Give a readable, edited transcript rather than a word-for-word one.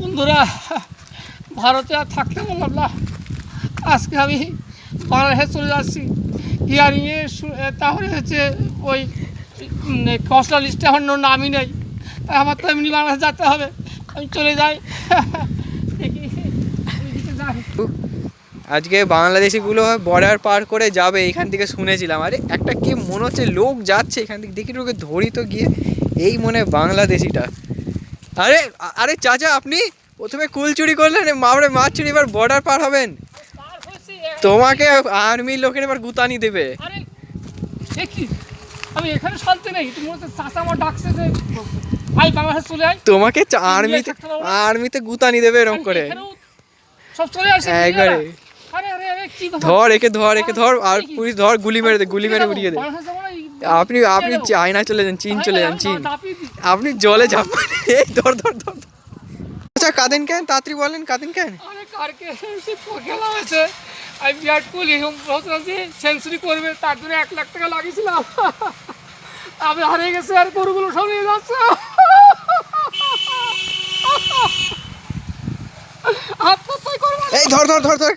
বন্ধুরা, ভারতে আর থাকতে বললাম না, আজকে আমি বাংলাদেশে চলে যাচ্ছি হিয়ারিংয়ে। তাহলে হচ্ছে ওই খসড়া লিস্টে আমার নামই নেই, তাই আমার তো এমনি বাংলাদেশে যেতে হবে। আমি চলে যাই, দেখি যাই। আজকে বাংলাদেশিগুলো বর্ডার পার করে যাবে এখান থেকে শুনেছিলাম। আরে একটা কি মনে হচ্ছে লোক যাচ্ছে এখান থেকে, দেখি ওকে ধরি তো গিয়ে। এই মনে বাংলাদেশিটা। আরে আরে চাচা, আপনি প্রথমে কুল চুরি করলেন, মাছ চুরি, এবার বর্ডার পার হবেন। তোমাকে আর্মির লোকের এবার গুতানি দেবে। আমি এখানে শান্তি নেই, তুমি চাচা আমার ডাকছে যে ভাই বাংলাদেশে চলে আয়। তোমাকে আর্মিতে গুতানি দেবে এরকম করে সব চলে আসে একবারে। আরে আরে আরে কি ধর একে ধর, আর পুলিশ ধর, গুলি মেরে উড়িয়ে দে। আপনি চায়না চলে যান, চীন চলে যান, চীন। আপনি জলে যাবেন। এই ধর ধর ধর। আচ্ছা কাঁদেন কেন, তাড়াতাড়ি বলেন কাঁদেন কেন? আরে কালকে খেলা হয়েছে, আমি বিরাট কোহলি সেঞ্চুরি করবে, তার জন্য 1 লাখ টাকা লাগিয়েছিলাম। আমি হারিয়ে গেছি, আর গরুগুলো সব নিয়ে যাচ্ছে। এই ধর ধর ধর ধর।